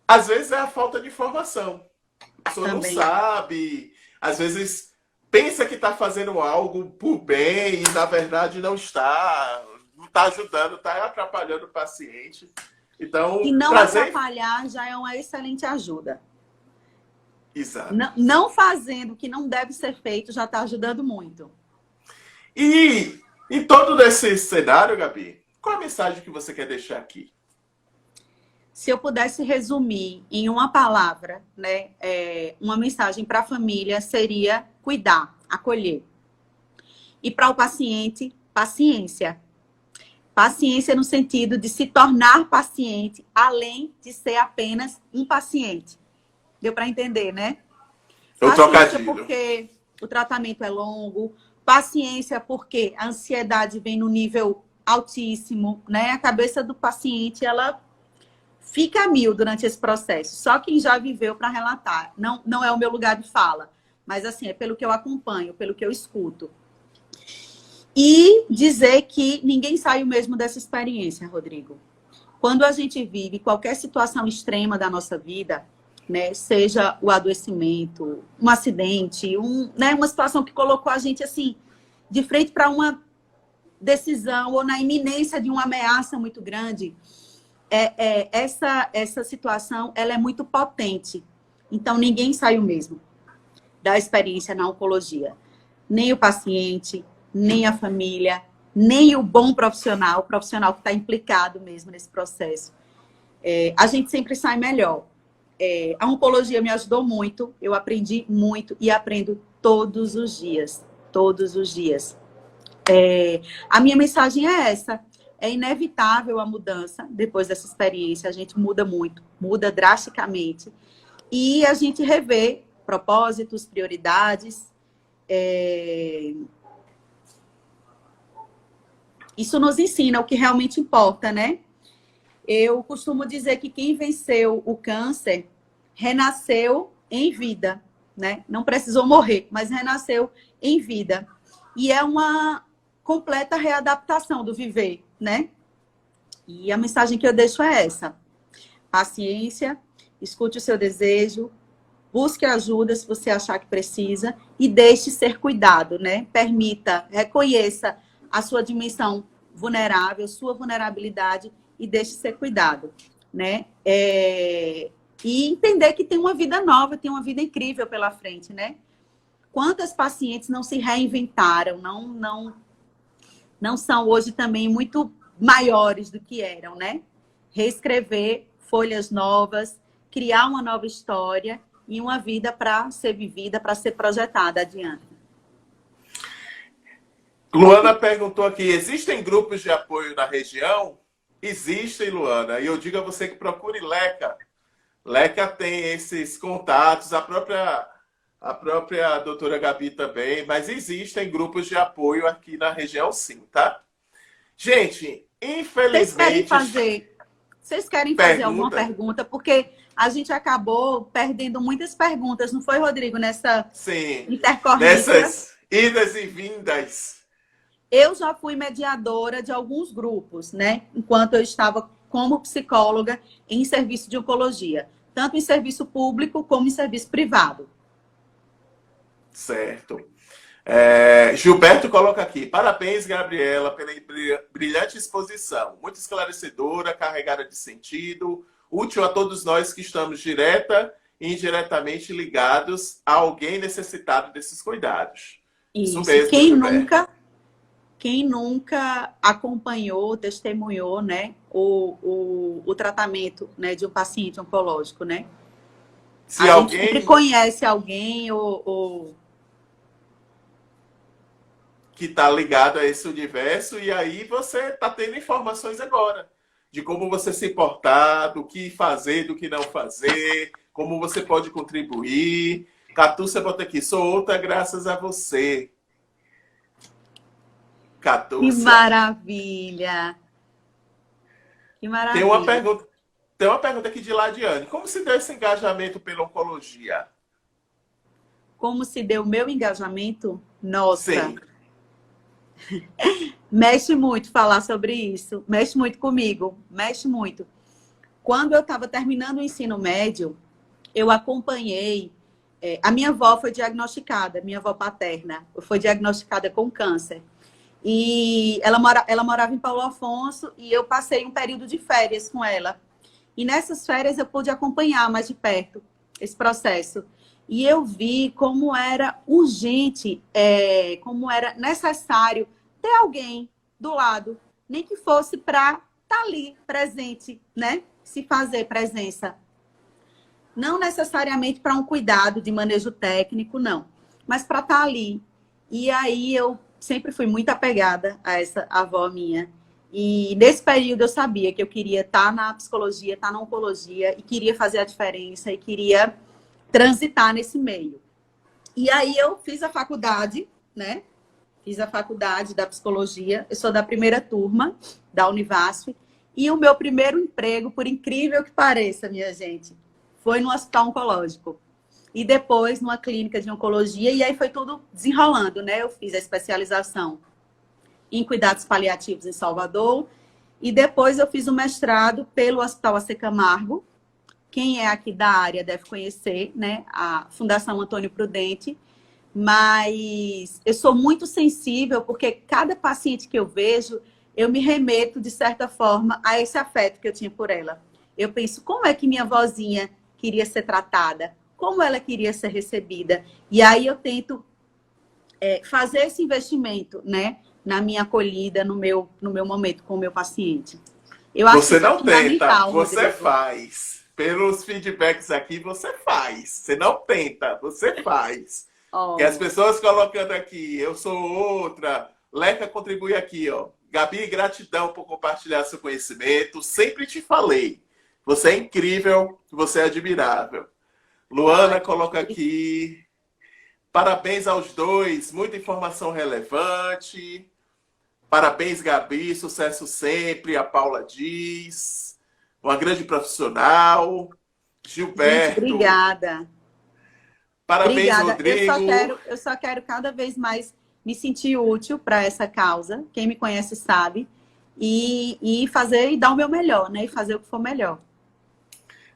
A: às vezes é a falta de informação. A pessoa não sabe, às vezes pensa que está fazendo algo por bem e, na verdade, não está ajudando, está atrapalhando o paciente. Então,
C: e não atrapalhar já é uma excelente ajuda.
A: Exato.
C: Não fazendo o que não deve ser feito já está ajudando muito.
A: E em todo esse cenário, Gabi, qual a mensagem que você quer deixar aqui?
C: Se eu pudesse resumir em uma palavra, né, uma mensagem para a família seria cuidar, acolher. E para o paciente, paciência. Paciência no sentido de se tornar paciente, além de ser apenas um paciente. Deu para entender, né? Paciência porque o tratamento é longo. Paciência porque a ansiedade vem no nível altíssimo, né? A cabeça do paciente, ela fica a mil durante esse processo. Só quem já viveu para relatar. Não é o meu lugar de fala. Mas, assim, é pelo que eu acompanho, pelo que eu escuto. E dizer que ninguém sai o mesmo dessa experiência, Rodrigo. Quando a gente vive qualquer situação extrema da nossa vida, né, seja o adoecimento, um acidente, uma situação que colocou a gente assim de frente para uma decisão ou na iminência de uma ameaça muito grande, essa situação ela é muito potente. Então, ninguém sai o mesmo da experiência na oncologia. Nem o paciente, nem a família, nem o bom profissional, o profissional que está implicado mesmo nesse processo. A gente sempre sai melhor. A oncologia me ajudou muito, eu aprendi muito e aprendo todos os dias. Todos os dias. A minha mensagem é essa. É inevitável a mudança depois dessa experiência. A gente muda muito, muda drasticamente. E a gente revê propósitos, prioridades. Isso nos ensina o que realmente importa, né? Eu costumo dizer que quem venceu o câncer renasceu em vida, né? Não precisou morrer, mas renasceu em vida. E é uma completa readaptação do viver, né? E a mensagem que eu deixo é essa. Paciência, escute o seu desejo, busque ajuda se você achar que precisa e deixe ser cuidado, né? Permita, reconheça a sua dimensão vulnerável, sua vulnerabilidade e deixe ser cuidado, né? E entender que tem uma vida nova, tem uma vida incrível pela frente, né? Quantas pacientes não se reinventaram, não são hoje também muito maiores do que eram, né? Reescrever folhas novas, criar uma nova história e uma vida para ser vivida, para ser projetada adiante.
A: Luana perguntou aqui, existem grupos de apoio na região? Existem, Luana. E eu digo a você que procure Leca. Leca tem esses contatos, a própria doutora Gabi também, mas existem grupos de apoio aqui na região sim, tá? Gente, infelizmente...
C: Vocês querem fazer alguma pergunta? Porque a gente acabou perdendo muitas perguntas, não foi, Rodrigo, nessa intercorrência?
A: Nessas idas e vindas.
C: Eu já fui mediadora de alguns grupos, né? Enquanto eu estava como psicóloga em serviço de oncologia, tanto em serviço público como em serviço privado.
A: Certo. Gilberto coloca aqui: parabéns, Gabriela, pela brilhante exposição, muito esclarecedora, carregada de sentido, útil a todos nós que estamos direta e indiretamente ligados a alguém necessitado desses cuidados. Isso mesmo, Gilberto.
C: Quem nunca acompanhou, testemunhou, né, o tratamento, né, de um paciente oncológico, né?
A: Se
C: a
A: alguém
C: gente sempre conhece alguém
A: que está ligado a esse universo, e aí você está tendo informações agora de como você se portar, do que fazer, do que não fazer, como você pode contribuir. Catu, você bota aqui: sou outra graças a você. Catu,
C: Que maravilha! Que maravilha!
A: Tem uma pergunta aqui de Ladiane: como se deu esse engajamento pela oncologia?
C: Como se deu o meu engajamento? Nossa!
A: Sim.
C: Mexe muito falar sobre isso. Mexe muito comigo. Mexe muito. Quando eu estava terminando o ensino médio, eu acompanhei... a minha avó foi diagnosticada, minha avó paterna, foi diagnosticada com câncer. E ela morava em Paulo Afonso e eu passei um período de férias com ela. E nessas férias eu pude acompanhar mais de perto esse processo. E eu vi como era urgente, como era necessário ter alguém do lado, nem que fosse para estar ali, presente, né? Se fazer presença. Não necessariamente para um cuidado de manejo técnico, não. Mas para estar ali. E aí eu sempre fui muito apegada a essa avó minha. E nesse período eu sabia que eu queria estar na psicologia, estar na oncologia, e queria fazer a diferença, e queria transitar nesse meio. E aí eu fiz a faculdade, né? Fiz a faculdade da psicologia. Eu sou da primeira turma da Univasf. E o meu primeiro emprego, por incrível que pareça, minha gente, foi no hospital oncológico. E depois numa clínica de oncologia. E aí foi tudo desenrolando, né? Eu fiz a especialização em cuidados paliativos em Salvador. E depois eu fiz o mestrado pelo Hospital AC Camargo. Quem é aqui da área deve conhecer, né? A Fundação Antônio Prudente. Mas eu sou muito sensível, porque cada paciente que eu vejo, eu me remeto, de certa forma, a esse afeto que eu tinha por ela. Eu penso, como é que minha vozinha queria ser tratada? Como ela queria ser recebida? E aí eu tento fazer esse investimento, né? Na minha acolhida, no meu momento com o meu paciente. Eu acho
A: você
C: que
A: não tenta, você
C: Rodrigo.
A: faz. Pelos feedbacks aqui, você faz. Você não tenta, você faz.
C: Oh.
A: E as pessoas colocando aqui: eu sou outra. Leca contribui aqui, ó. Gabi, gratidão por compartilhar seu conhecimento. Sempre te falei. Você é incrível, você é admirável. Luana coloca aqui: parabéns aos dois, muita informação relevante. Parabéns, Gabi, sucesso sempre. A Paula diz: uma grande profissional. Gilberto.
C: Gente, obrigada.
A: Parabéns,
C: obrigada.
A: Rodrigo.
C: Eu só quero cada vez mais me sentir útil para essa causa. Quem me conhece sabe. E fazer e dar o meu melhor, né? E fazer o que for melhor.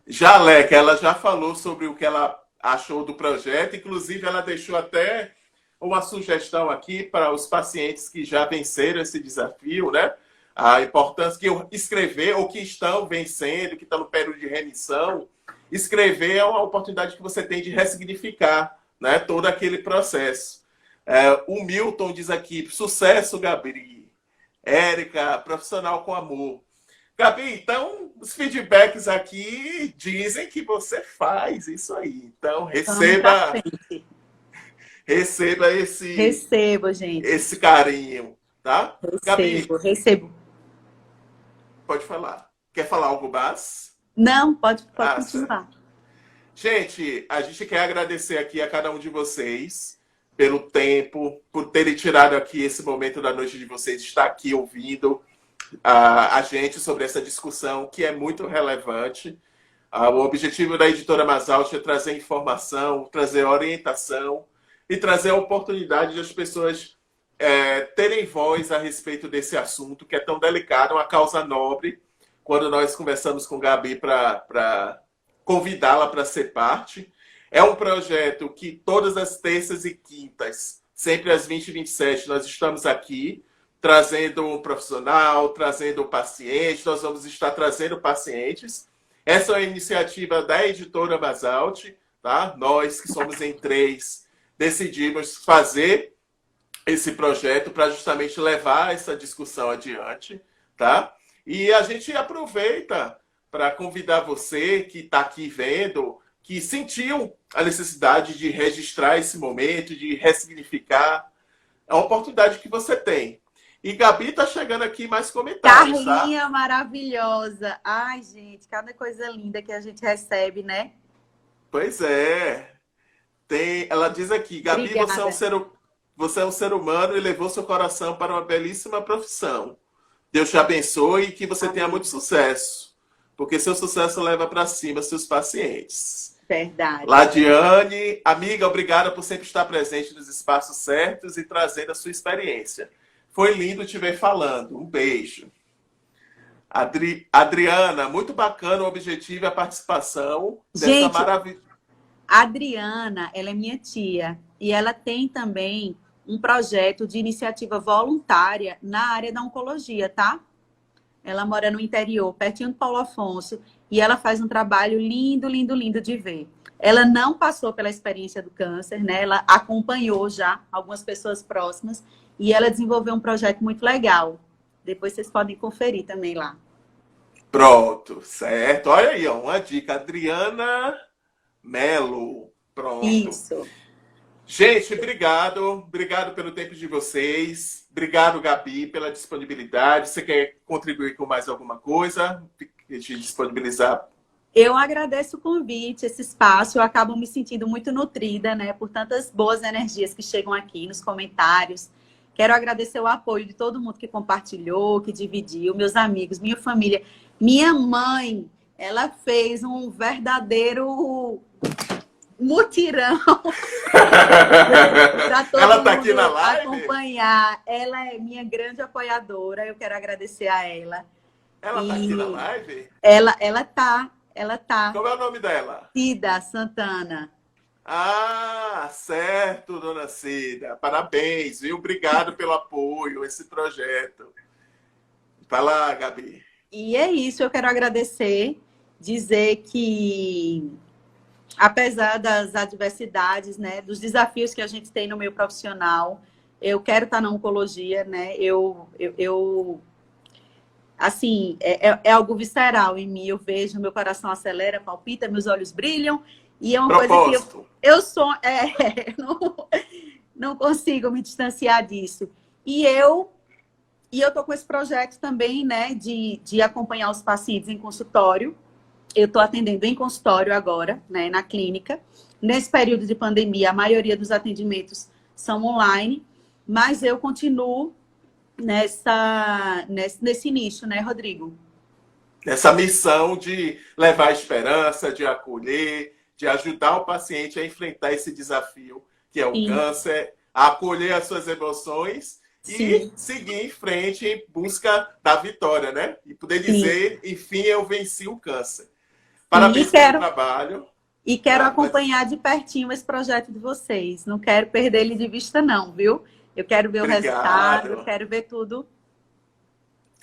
A: Já, Leca, ela já falou sobre o que ela achou do projeto. Inclusive, ela deixou até uma sugestão aqui para os pacientes que já venceram esse desafio, né? A importância que escrever, ou que estão vencendo, que estão no período de remissão, escrever é uma oportunidade que você tem de ressignificar, né, todo aquele processo. O Milton diz aqui: sucesso, Gabi. Érica, profissional com amor. Gabi, então, os feedbacks aqui dizem que você faz isso aí. Então, receba
C: Recebo, gente.
A: esse carinho, tá?
C: Recebo.
A: Pode falar. Quer falar algo mais?
C: Não, pode continuar.
A: Gente, a gente quer agradecer aqui a cada um de vocês pelo tempo, por terem tirado aqui esse momento da noite de vocês, estar aqui ouvindo a gente sobre essa discussão que é muito relevante. O objetivo da Editora Masaut é trazer informação, trazer orientação e trazer a oportunidade de as pessoas terem voz a respeito desse assunto que é tão delicado, uma causa nobre. Quando nós conversamos com Gabi para convidá-la para ser parte. É um projeto que todas as terças e quintas, sempre às 20h27, nós estamos aqui trazendo um profissional, trazendo um paciente, nós vamos estar trazendo pacientes. Essa é uma iniciativa da editora Basalt, tá? Nós, que somos em 3, decidimos fazer esse projeto para justamente levar essa discussão adiante, tá? E a gente aproveita para convidar você que está aqui vendo, que sentiu a necessidade de registrar esse momento, de ressignificar. É uma oportunidade que você tem. E Gabi está chegando aqui mais comentários,
C: Carlinha
A: tá?
C: Maravilhosa. Ai, gente, cada coisa linda que a gente recebe, né?
A: Pois é. Ela diz aqui, Gabi,
C: Obrigada.
A: você é um ser humano e levou seu coração para uma belíssima profissão. Deus te abençoe e que você tenha muito sucesso. Porque seu sucesso leva para cima seus pacientes.
C: Verdade.
A: Ladiane, amiga, obrigada por sempre estar presente nos espaços certos e trazendo a sua experiência. Foi lindo te ver falando. Um beijo. Adriana, muito bacana o objetivo e a participação dessa maravilha.
C: A Adriana, ela é minha tia e ela tem também um projeto de iniciativa voluntária na área da oncologia, tá? Ela mora no interior, pertinho do Paulo Afonso, e ela faz um trabalho lindo, lindo, lindo de ver. Ela não passou pela experiência do câncer, né? Ela acompanhou já algumas pessoas próximas e ela desenvolveu um projeto muito legal. Depois vocês podem conferir também lá.
A: Pronto, certo. Olha aí, ó, uma dica. Adriana Melo. Pronto.
C: Isso.
A: Gente, obrigado. Obrigado pelo tempo de vocês. Obrigado, Gabi, pela disponibilidade. Você quer contribuir com mais alguma coisa? Te disponibilizar.
C: Eu agradeço o convite, esse espaço. Eu acabo me sentindo muito nutrida, né? Por tantas boas energias que chegam aqui nos comentários. Quero agradecer o apoio de todo mundo que compartilhou, que dividiu, meus amigos, minha família. Minha mãe, ela fez um verdadeiro mutirão para todo
A: Ela
C: mundo
A: tá aqui na live?
C: acompanhar. Ela é minha grande apoiadora, eu quero agradecer a ela.
A: Ela tá aqui na live?
C: Ela tá.
A: Como é o nome dela?
C: Cida Santana.
A: Ah, certo, dona Cida. Parabéns, viu? Obrigado pelo apoio, esse projeto. Vai lá, Gabi.
C: E é isso, eu quero agradecer, dizer que apesar das adversidades, né, dos desafios que a gente tem no meio profissional, eu quero estar na oncologia, né? Assim, é algo visceral em mim. Eu vejo, meu coração acelera, palpita, meus olhos brilham. E é uma coisa que eu sou... não consigo me distanciar disso. E eu tô com esse projeto também, né, de acompanhar os pacientes em consultório. Eu estou atendendo em consultório agora, né, na clínica. Nesse período de pandemia, a maioria dos atendimentos são online, mas eu continuo nesse nicho, né, Rodrigo?
A: Essa missão de levar esperança, de acolher, de ajudar o paciente a enfrentar esse desafio que é o câncer, a acolher as suas emoções e seguir em frente em busca da vitória, né? E poder dizer, enfim, eu venci o câncer. Parabéns pelo trabalho.
C: E quero acompanhar de pertinho esse projeto de vocês. Não quero perder ele de vista, não, viu? Eu quero ver o resultado, eu quero ver tudo.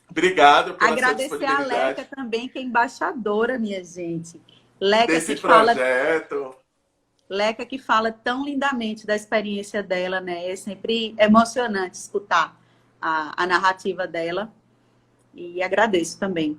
A: Obrigado pela
C: agradecer
A: sua disponibilidade.
C: A Leca também, que é embaixadora, minha gente. Leca
A: desse
C: que
A: projeto.
C: Leca que fala tão lindamente da experiência dela, né? É sempre emocionante escutar a narrativa dela. E agradeço também.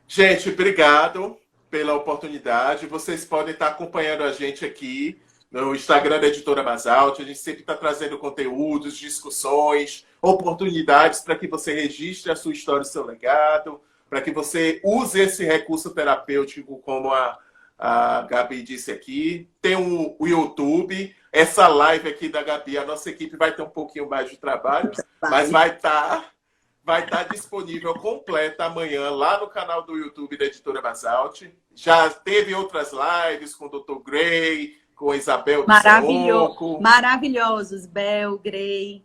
A: Gente, obrigado pela oportunidade. Vocês podem estar acompanhando a gente aqui no Instagram da Editora Basalt. A gente sempre está trazendo conteúdos, discussões, oportunidades para que você registre a sua história e o seu legado, para que você use esse recurso terapêutico, como a Gabi disse aqui. Tem o YouTube. Essa live aqui da Gabi, a nossa equipe vai ter um pouquinho mais de trabalho, mas vai estar disponível completa amanhã lá no canal do YouTube da Editora Basalt. Já teve outras lives com o Dr. Gray, com a Isabel do
C: Maravilhosos, Bel, Grey.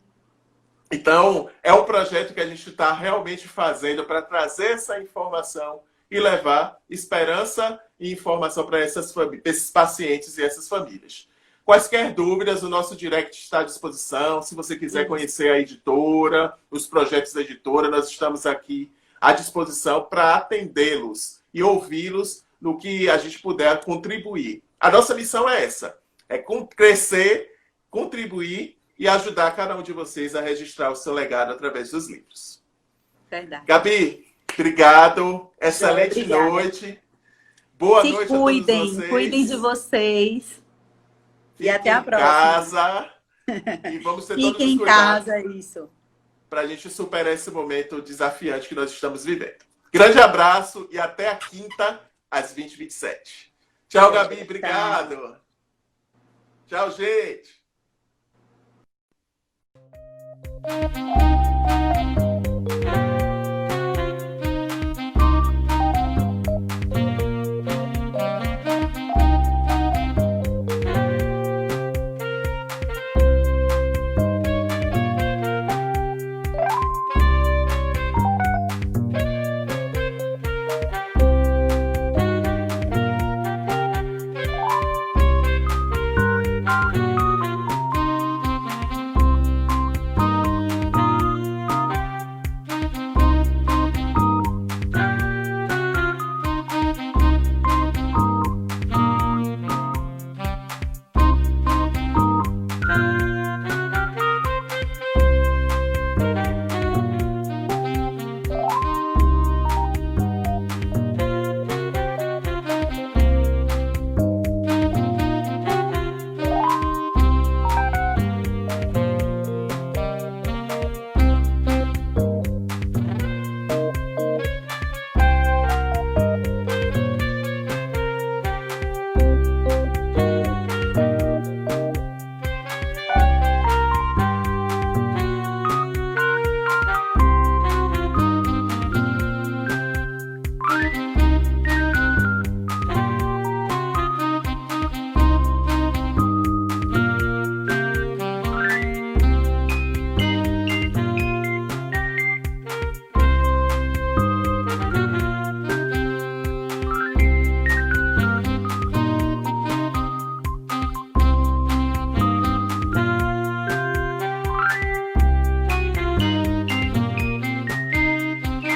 A: Então, é um projeto que a gente está realmente fazendo para trazer essa informação e levar esperança e informação para esses pacientes e essas famílias. Quaisquer dúvidas, o nosso direct está à disposição. Se você quiser conhecer a editora, os projetos da editora, nós estamos aqui à disposição para atendê-los e ouvi-los no que a gente puder contribuir. A nossa missão é essa, é crescer, contribuir e ajudar cada um de vocês a registrar o seu legado através dos livros.
C: Verdade.
A: Gabi, obrigado. Excelente noite. Boa noite a todos vocês.
C: Cuidem de vocês.
A: Fiquem
C: e até a próxima.
A: Casa, e vamos ter todos
C: Fiquem
A: os
C: em
A: cuidados
C: casa, isso.
A: para a gente superar esse momento desafiante que nós estamos vivendo. Grande abraço e até a quinta, às 20h27. Tchau, Gabi. Obrigado. Tchau, gente.